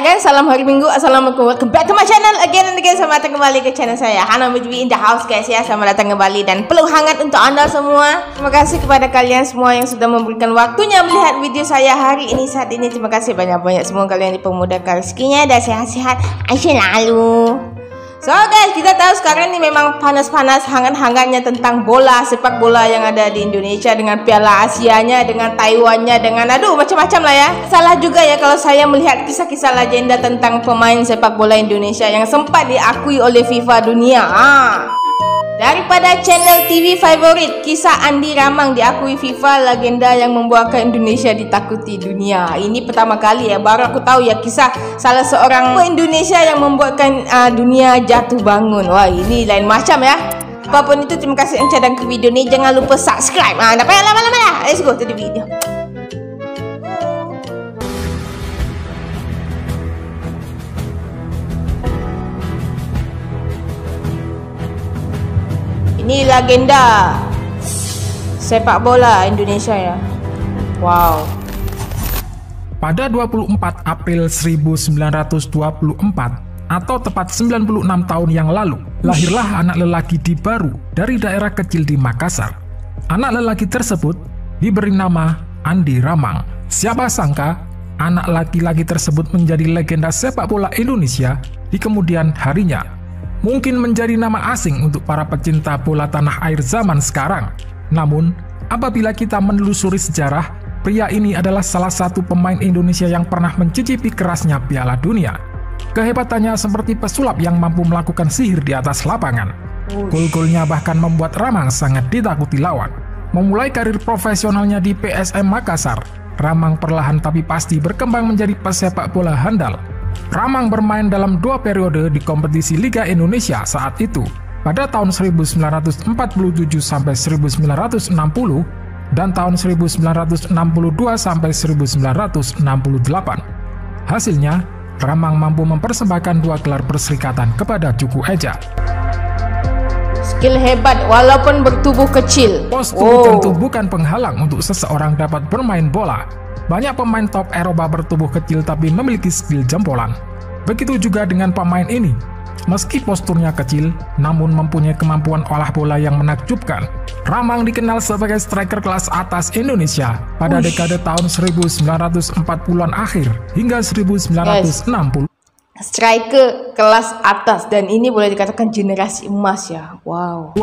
guys, salam hari Minggu. Assalamualaikum, welcome back to my channel again and again. Selamat datang kembali ke channel saya, Hana Mujwi in the house guys ya. Selamat datang kembali dan peluk hangat untuk anda semua. Terima kasih kepada kalian semua yang sudah memberikan waktunya melihat video saya hari ini saat ini. Terima kasih banyak-banyak, semoga kalian dipermudahkan rezekinya dan sehat-sehat selalu. So guys, kita tahu sekarang ini memang panas-panas hangat-hangatnya tentang bola, sepak bola yang ada di Indonesia, dengan Piala Asianya, dengan Taiwannya, dengan aduh macam-macam lah ya. Salah juga ya kalau saya melihat kisah-kisah legenda tentang pemain sepak bola Indonesia yang sempat diakui oleh FIFA dunia. Daripada channel TV favorit, kisah Andi Ramang diakui FIFA legenda yang membuatkan Indonesia ditakuti dunia. Ini pertama kali ya, baru aku tahu ya kisah salah seorang Indonesia yang membuatkan dunia jatuh bangun. Wah, ini lain macam ya. Apapun itu, terima kasih yang cadang ke video ini. Jangan lupa subscribe. Tak payah lama-lama lah. Let's go to the video. Ini legenda sepak bola Indonesia ya. Wow. Pada 24 April 1924 atau tepat 96 tahun yang lalu, lahirlah anak lelaki di Baru dari daerah kecil di Makassar. Anak lelaki tersebut diberi nama Andi Ramang. Siapa sangka anak laki-laki tersebut menjadi legenda sepak bola Indonesia di kemudian harinya. Mungkin menjadi nama asing untuk para pecinta bola tanah air zaman sekarang. Namun, apabila kita menelusuri sejarah, pria ini adalah salah satu pemain Indonesia yang pernah mencicipi kerasnya Piala Dunia. Kehebatannya seperti pesulap yang mampu melakukan sihir di atas lapangan. Gol-golnya bahkan membuat Ramang sangat ditakuti lawan. Memulai karir profesionalnya di PSM Makassar, Ramang perlahan tapi pasti berkembang menjadi pesepak bola handal. Ramang bermain dalam 2 periode di kompetisi Liga Indonesia saat itu, pada tahun 1947 sampai 1960 dan tahun 1962 sampai 1968. Hasilnya, Ramang mampu mempersembahkan 2 gelar perserikatan kepada Juku Eja. Skill hebat walaupun bertubuh kecil. Postur tentu bukan penghalang untuk seseorang dapat bermain bola. Banyak pemain top Eropa bertubuh kecil tapi memiliki skill jempolan. Begitu juga dengan pemain ini. Meski posturnya kecil, namun mempunyai kemampuan olah bola yang menakjubkan. Ramang dikenal sebagai striker kelas atas Indonesia pada dekade tahun 1940-an akhir hingga 1960. Striker kelas atas, dan ini boleh dikatakan generasi emas ya. Wow.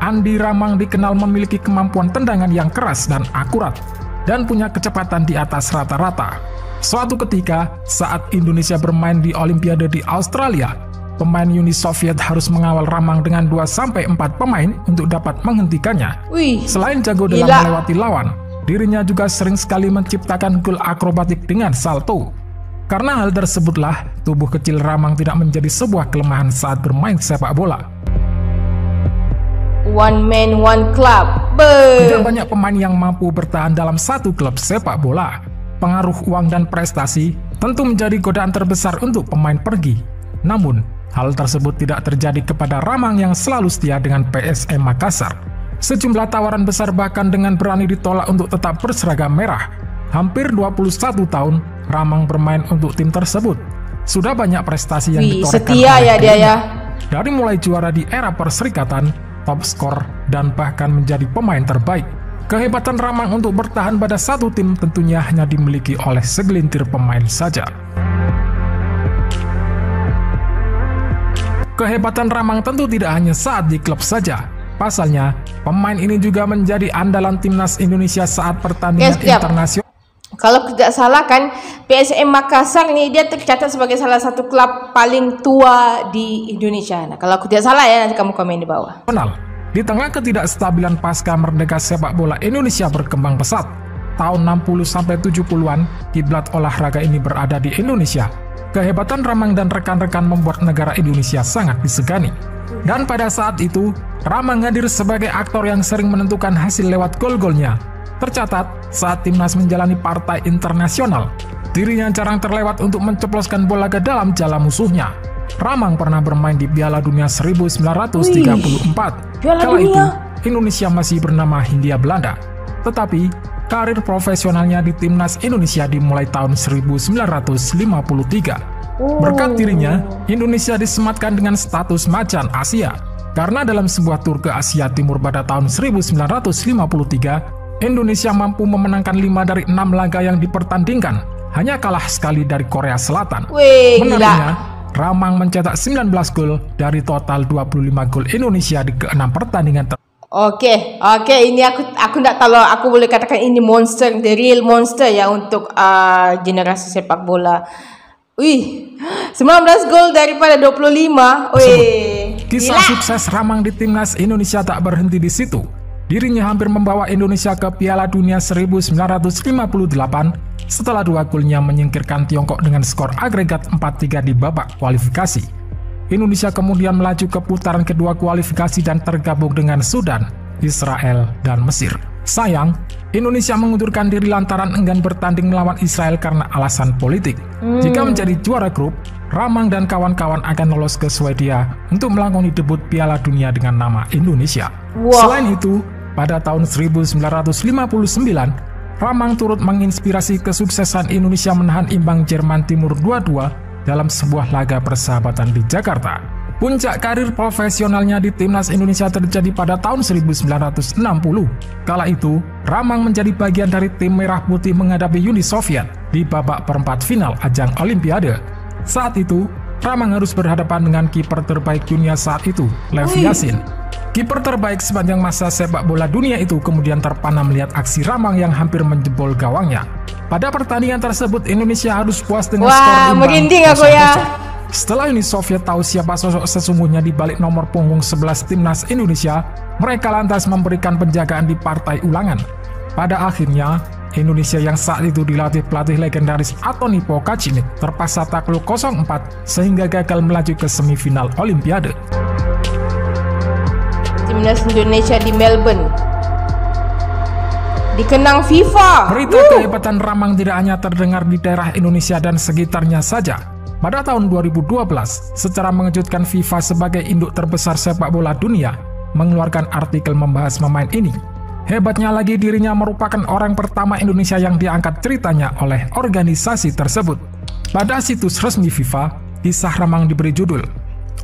Andi Ramang dikenal memiliki kemampuan tendangan yang keras dan akurat, dan punya kecepatan di atas rata-rata. Suatu ketika, saat Indonesia bermain di Olimpiade di Australia, pemain Uni Soviet harus mengawal Ramang dengan 2-4 pemain untuk dapat menghentikannya. Selain jago dalam melewati lawan, dirinya juga sering sekali menciptakan gol akrobatik dengan salto. Karena hal tersebutlah, tubuh kecil Ramang tidak menjadi sebuah kelemahan saat bermain sepak bola. One man, one club. Tidak banyak pemain yang mampu bertahan dalam satu klub sepak bola. Pengaruh uang dan prestasi tentu menjadi godaan terbesar untuk pemain pergi. Namun, hal tersebut tidak terjadi kepada Ramang yang selalu setia dengan PSM Makassar. Sejumlah tawaran besar bahkan dengan berani ditolak untuk tetap berseragam merah. Hampir 21 tahun, Ramang bermain untuk tim tersebut. Sudah banyak prestasi yang ditorehkan. Setia ya dia ya. Dari mulai juara di era perserikatan, top skor, dan bahkan menjadi pemain terbaik. Kehebatan Ramang untuk bertahan pada satu tim tentunya hanya dimiliki oleh segelintir pemain saja. Kehebatan Ramang tentu tidak hanya saat di klub saja. Pasalnya, pemain ini juga menjadi andalan timnas Indonesia saat pertandingan internasional. Kalau tidak salah kan, PSM Makassar ini dia tercatat sebagai salah satu klub paling tua di Indonesia. Nah, kalau aku tidak salah ya, nanti kamu komen di bawah. Di tengah ketidakstabilan pasca merdeka sepak bola Indonesia berkembang pesat, tahun 60-70-an, kiblat olahraga ini berada di Indonesia. Kehebatan Ramang dan rekan-rekan membuat negara Indonesia sangat disegani. Dan pada saat itu, Ramang hadir sebagai aktor yang sering menentukan hasil lewat gol-golnya. Tercatat, saat timnas menjalani partai internasional, dirinya jarang terlewat untuk menceploskan bola ke dalam jala musuhnya. Ramang pernah bermain di Piala Dunia 1934. Kala itu, Indonesia masih bernama Hindia Belanda. Tetapi, karir profesionalnya di timnas Indonesia dimulai tahun 1953. Berkat dirinya, Indonesia disematkan dengan status macan Asia. Karena dalam sebuah tur ke Asia Timur pada tahun 1953, Indonesia mampu memenangkan 5 dari 6 laga yang dipertandingkan, hanya kalah sekali dari Korea Selatan. Menariknya, Ramang mencetak 19 gol dari total 25 gol Indonesia di ke-6 pertandingan. Oke, ini aku nggak tahu, aku boleh katakan ini monster, the real monster ya untuk generasi sepak bola. Wih, 19 gol daripada 25. Wih, kisah sukses Ramang di timnas Indonesia tak berhenti di situ. Dirinya hampir membawa Indonesia ke Piala Dunia 1958 setelah 2 golnya menyingkirkan Tiongkok dengan skor agregat 4-3 di babak kualifikasi. Indonesia kemudian melaju ke putaran kedua kualifikasi dan tergabung dengan Sudan, Israel, dan Mesir. Sayang, Indonesia mengundurkan diri lantaran enggan bertanding melawan Israel karena alasan politik. Jika menjadi juara grup, Ramang dan kawan-kawan akan lolos ke Swedia untuk melakoni debut Piala Dunia dengan nama Indonesia. Selain itu, pada tahun 1959, Ramang turut menginspirasi kesuksesan Indonesia menahan imbang Jerman Timur 2-2 dalam sebuah laga persahabatan di Jakarta. Puncak karir profesionalnya di timnas Indonesia terjadi pada tahun 1960. Kala itu, Ramang menjadi bagian dari tim Merah Putih menghadapi Uni Soviet di babak perempat final ajang Olimpiade. Saat itu, Ramang harus berhadapan dengan kiper terbaik dunia saat itu, Lev Yashin. Kiper terbaik sepanjang masa sepak bola dunia itu kemudian terpana melihat aksi Ramang yang hampir menjebol gawangnya. Pada pertandingan tersebut, Indonesia harus puas dengan skor imbang. Merinding aku ya. Setelah Uni Soviet tahu siapa sosok sesungguhnya di balik nomor punggung 11 timnas Indonesia, mereka lantas memberikan penjagaan di partai ulangan. Pada akhirnya, Indonesia yang saat itu dilatih pelatih legendaris Antoni Pokacinik terpaksa takluk 0-4 sehingga gagal melaju ke semifinal Olimpiade. Timnas Indonesia di Melbourne dikenang FIFA. Berita kehebatan Ramang tidak hanya terdengar di daerah Indonesia dan sekitarnya saja. Pada tahun 2012, secara mengejutkan FIFA sebagai induk terbesar sepak bola dunia mengeluarkan artikel membahas pemain ini. Hebatnya lagi, dirinya merupakan orang pertama Indonesia yang diangkat ceritanya oleh organisasi tersebut. Pada situs resmi FIFA, kisah Ramang diberi judul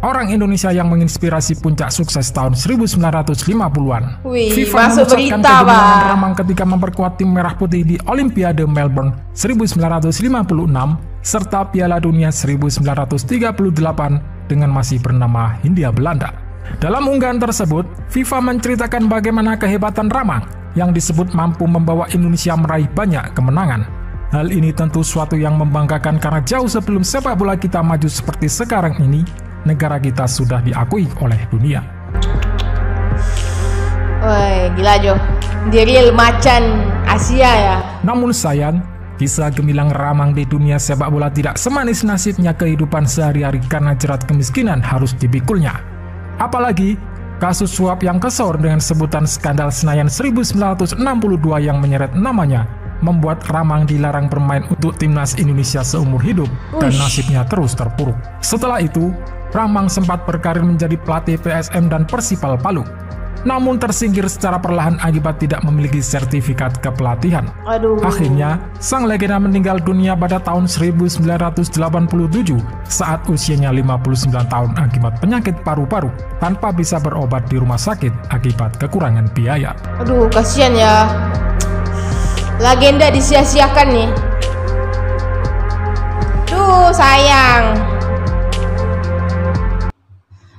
Orang Indonesia yang menginspirasi puncak sukses tahun 1950-an. FIFA mengucapkan kegemangan Ramang ketika memperkuat tim Merah Putih di Olimpiade Melbourne 1956 serta Piala Dunia 1938 dengan masih bernama Hindia Belanda. Dalam unggahan tersebut, FIFA menceritakan bagaimana kehebatan Ramang yang disebut mampu membawa Indonesia meraih banyak kemenangan. Hal ini tentu suatu yang membanggakan karena jauh sebelum sepak bola kita maju seperti sekarang ini, negara kita sudah diakui oleh dunia. Woi, gila Jo. Dia real macan Asia ya. Namun sayang, kisah gemilang Ramang di dunia sepak bola tidak semanis nasibnya kehidupan sehari-hari karena jerat kemiskinan harus dipikulnya. Apalagi kasus suap yang kesor dengan sebutan skandal Senayan 1962 yang menyeret namanya membuat Ramang dilarang bermain untuk timnas Indonesia seumur hidup dan nasibnya terus terpuruk. Setelah itu, Ramang sempat berkarir menjadi pelatih PSM dan Persipal Palu, namun tersingkir secara perlahan akibat tidak memiliki sertifikat kepelatihan. Akhirnya, sang legenda meninggal dunia pada tahun 1987 saat usianya 59 tahun akibat penyakit paru-paru tanpa bisa berobat di rumah sakit akibat kekurangan biaya. Aduh, kasihan ya. Legenda disia-siakan nih. Duh, sayang.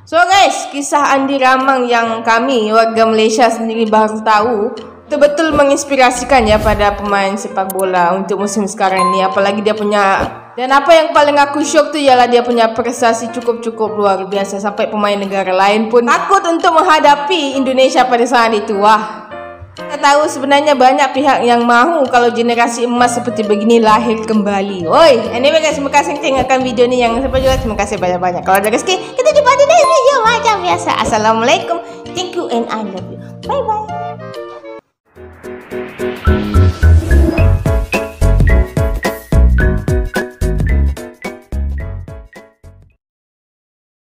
So guys, kisah Andi Ramang yang kami warga Malaysia sendiri baru tahu betul-betul menginspirasikan ya pada pemain sepak bola untuk musim sekarang ini. Apalagi dia punya, dan apa yang paling aku syok tuh ialah dia punya prestasi cukup luar biasa sampai pemain negara lain pun takut untuk menghadapi Indonesia pada saat itu. Wah, kita tahu sebenarnya banyak pihak yang mahu kalau generasi emas seperti begini lahir kembali. Oi, anyway guys, terima kasih tengokkan video ini. Yang sampai juga terima kasih banyak-banyak. Kalau ada rezeki, kita jumpa di next video macam biasa. Assalamualaikum, thank you and I love you. Bye bye.